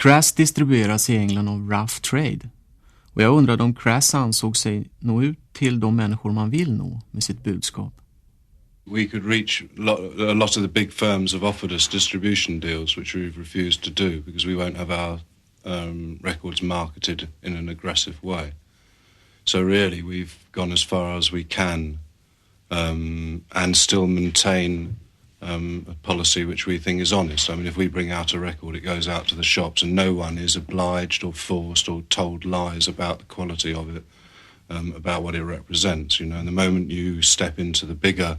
CRASS distribueras i England av Rough Trade. Och jag undrade om CRASS ansåg sig nå ut till de människor man vill nå med sitt budskap. We could reach a lot of the big firms have offered us distribution deals, which we've refused to do because we won't have our records marketed in an aggressive way. So really, we've gone as far as we can and still maintain a policy which we think is honest. I mean, if we bring out a record, it goes out to the shops and no one is obliged or forced or told lies about the quality of it, about what it represents, you know. And the moment you step into the bigger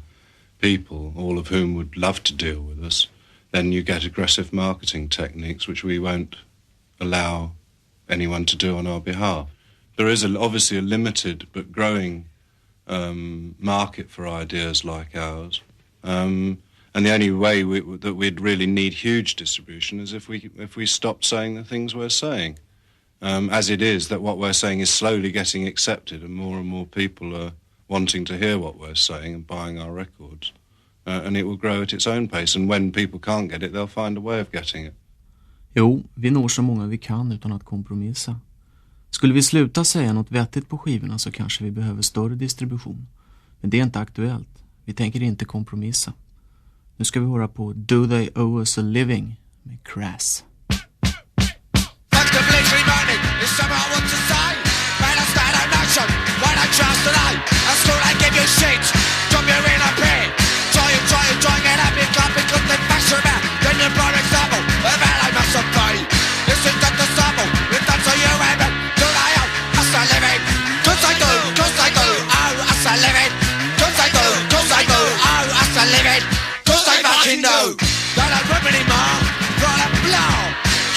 people, all of whom would love to deal with us, then you get aggressive marketing techniques which we won't allow anyone to do on our behalf. There is obviously a limited but growing market for ideas like ours. And the only way that we'd really need huge distribution is if we stopped saying the things we're saying. As it is, that what we're saying is slowly getting accepted and more people are wanting to hear what we're saying and buying our records. And it will grow at its own pace. And when people can't get it, they'll find a way of getting it. Jo, vi når så många vi kan utan att kompromissa. Skulle vi sluta säga något vettigt på skivorna så kanske vi behöver större distribution. Men det är inte aktuellt. Vi tänker inte kompromissa. Nu ska vi höra på Do They Owe Us A Living med CRASS. No, that I rub anymore, brought a blow.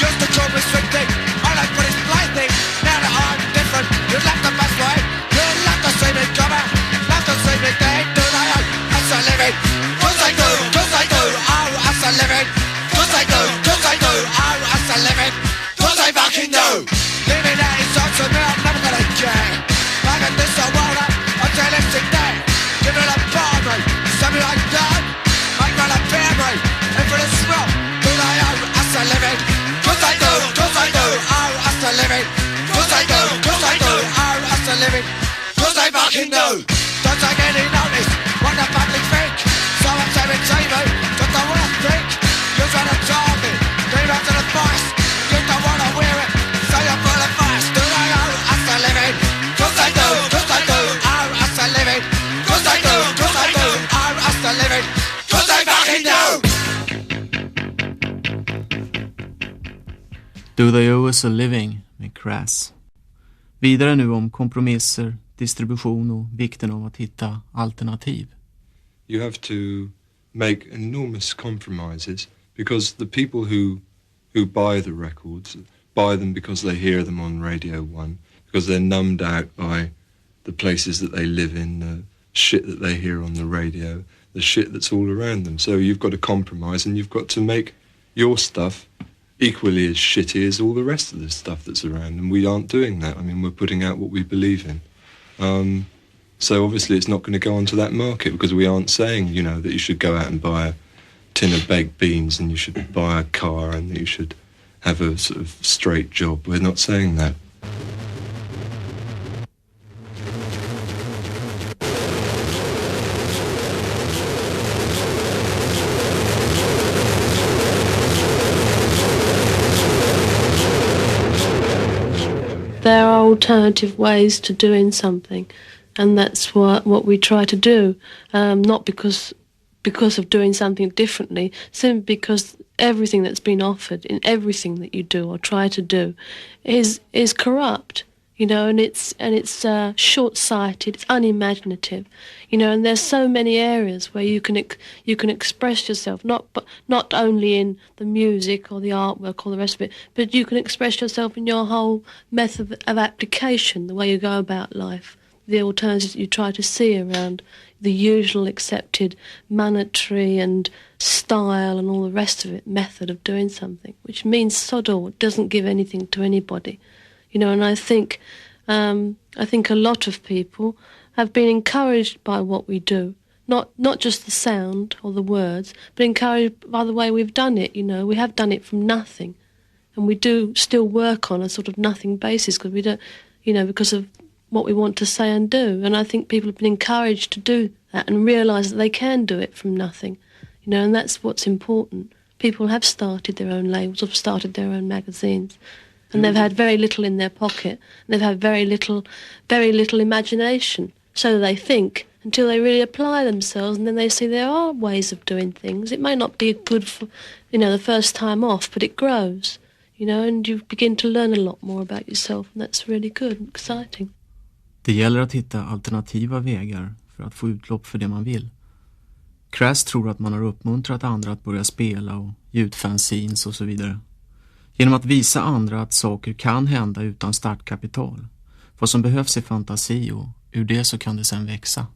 Just to cope with sweet thing, all I put is blind thing. Now that I'm different, you left the best way. You left the same in cover, left the same in day. Do I owe us a living? Cause I do, owe us a living. Cause I do, owe us a living. Cause I fucking do. Living out is awesome, me, I'm never gonna care. I got this a world up, until it's in there. Give it a bar, mate, something like that. I'm a family, and for the smell, do I owe us a living? Cause I do, owe us a living. Cause I do, owe us a living. Cause I fucking do. Don't take any notice, what the public think. So I'm saying TV, just don't wanna think. You're trying to charm me, leave out to the voice. You don't wanna wear it, so you're full of vice. Do I owe us a living? Cause I do, owe us a living. Cause I do, owe us a living. Do They Owe Us A Living med CRASS. Vidare nu om kompromisser, distribution och vikten av att hitta alternativ. You have to make enormous compromises because the people who buy the records buy them because they hear them on Radio 1, because they're numbed out by the places that they live in, the shit that they hear on the radio, the shit that's all around them. So you've got to compromise and you've got to make your stuff equally as shitty as all the rest of the stuff that's around. And we aren't doing that. I mean, we're putting out what we believe in. So obviously it's not going to go onto that market because we aren't saying, you know, that you should go out and buy a tin of baked beans and you should buy a car and that you should have a sort of straight job. We're not saying that. There are alternative ways to doing something, and that's what we try to do, not because of doing something differently, simply because everything that's been offered in everything that you do or try to do is corrupt, you know, and it's short-sighted, it's unimaginative, you know, and there's so many areas where you can express yourself, not only in the music or the artwork or the rest of it, but you can express yourself in your whole method of application, the way you go about life, the alternatives you try to see around the usual accepted monetary and style and all the rest of it method of doing something, which means sod all. It doesn't give anything to anybody, you know. And I think a lot of people have been encouraged by what we do, not just the sound or the words, but encouraged by the way we've done it. You know, we have done it from nothing, And we do still work on a sort of nothing basis because we don't, because of what we want to say and do. And I think people have been encouraged to do that and realise that they can do it from nothing, and that's what's important. People have started their own labels, have started their own magazines, and they've had very little in their pocket. And they've had very little imagination. So they think until they really apply themselves, and then they see there are ways of doing things. It may not be good for, the first time off, but it grows, and you begin to learn a lot more about yourself, and that's really good and exciting. Det gäller att hitta alternativa vägar för att få utlopp för det man vill. CRASS tror att man har uppmuntrat andra att börja spela och ge ut fanzines och så vidare. Genom att visa andra att saker kan hända utan startkapital. Vad som behövs är fantasi och ur det så kan det sen växa.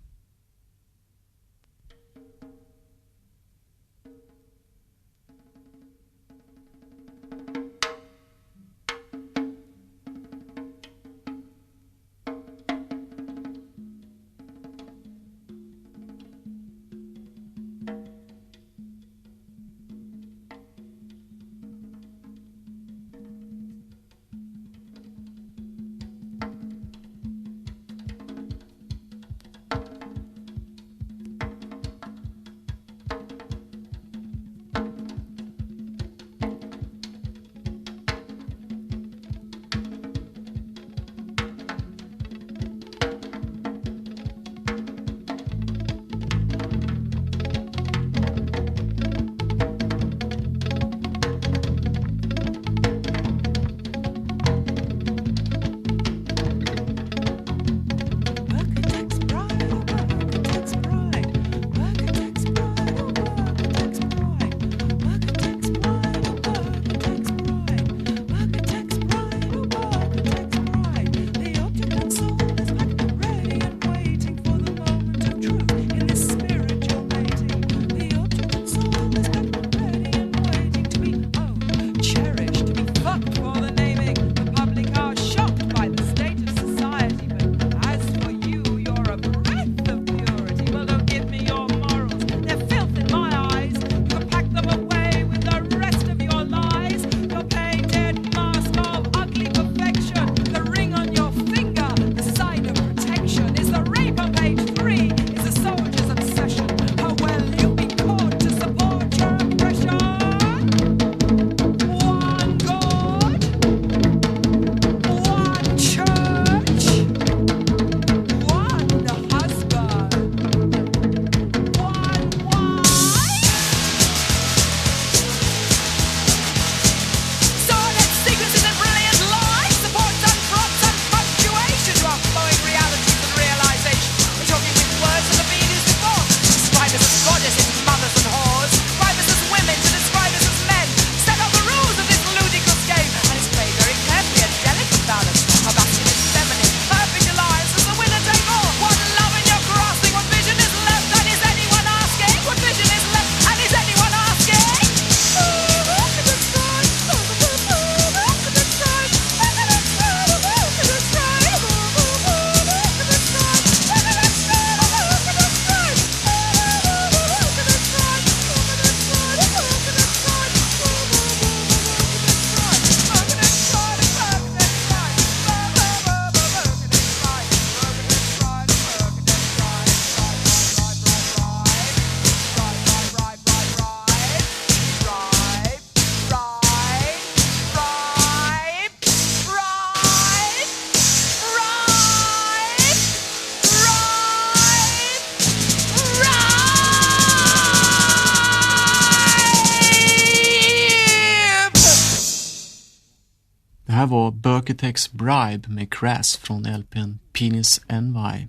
här var Burketex Bribe med CRASS från LP:n Penis NY.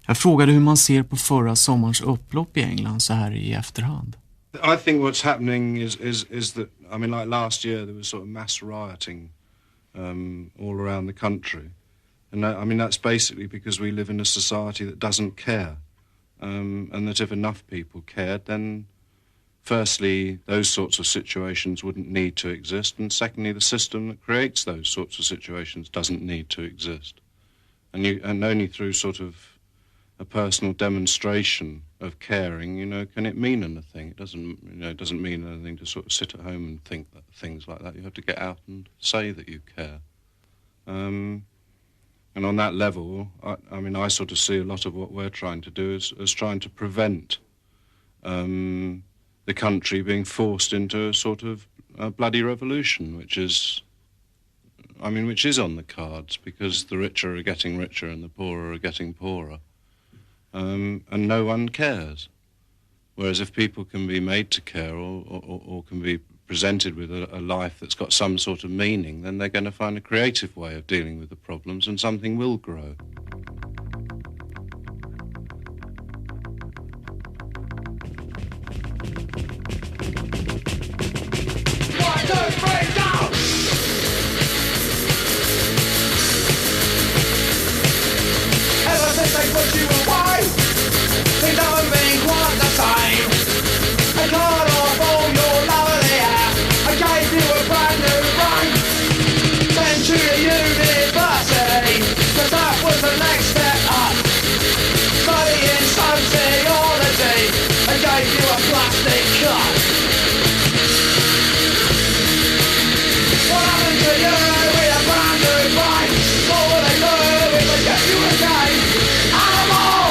Jag frågade hur man ser på förra sommarens upplopp i England så här i efterhand. I think what's happening is that, I mean, like last year there was sort of mass rioting all around the country. And I mean, that's basically because we live in a society that doesn't care. And that if enough people cared, then firstly, those sorts of situations wouldn't need to exist. And secondly, the system that creates those sorts of situations doesn't need to exist. And only through sort of a personal demonstration of caring, can it mean anything? It doesn't mean anything to sort of sit at home and think things like that. You have to get out and say that you care. And on that level, I sort of see a lot of what we're trying to do as trying to prevent the country being forced into a sort of a bloody revolution, which is on the cards, because the richer are getting richer and the poorer are getting poorer. And no one cares. Whereas if people can be made to care or can be presented with a life that's got some sort of meaning, then they're going to find a creative way of dealing with the problems and something will grow. They put you away, they don't mean quite the same. I cut off all your lovely hair, I gave you a brand new brain. Sent you to university, cause that was the next step up. Studying sociology, I gave you a plastic cut. What happened to you with a brand new brain? All they do is they get you again. Animal,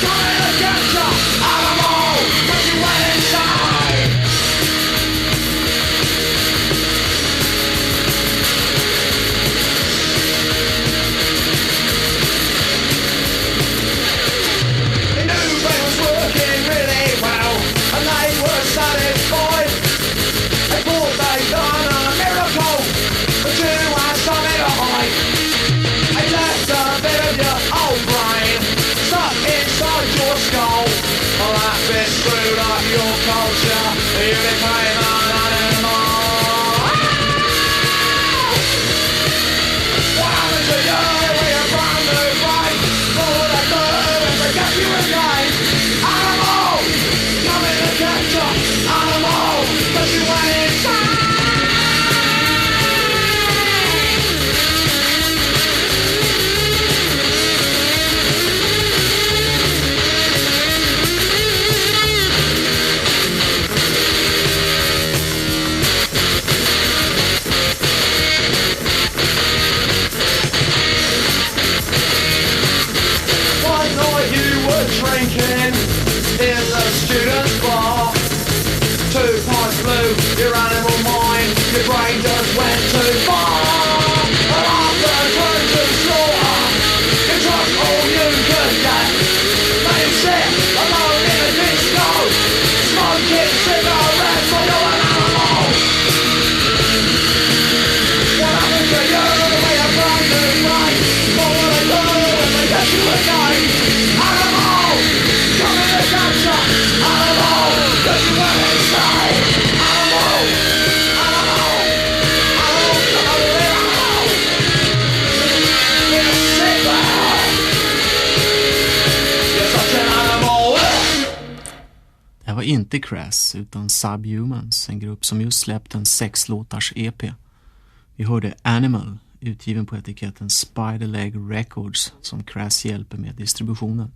coming to get you. Animal, but you went inside. They knew they was working really well, and they were satisfied. They thought they'd done a miracle, but you had something to hide. They left a bit of your old brain stuck inside your skull. Well, that bit screwed up your culture. You became an animal. What happened to you with your brand new brain? All they do is they get you again. Animal, coming to get you. Animal, but you went inside. One night you were drinking in the student's bar. 2 pints blew your animal mind, your brain just went too far. And after trying to slaughter, you took all you could get. Let him sit alone in a disco, smoking cigarettes while you're an animal. What happened to you with a brand new brain? All they do is they get you again. Animal, coming to get you. Animal, but you went inside. Animal, animal, animal, animal. You're sick man. You're such an animal. Det var inte CRASS utan Subhumans, en grupp som just släppt en 6-låtars EP. Vi hörde Animal, utgiven på etiketten Spider Leg Records, som CRASS hjälper med distributionen.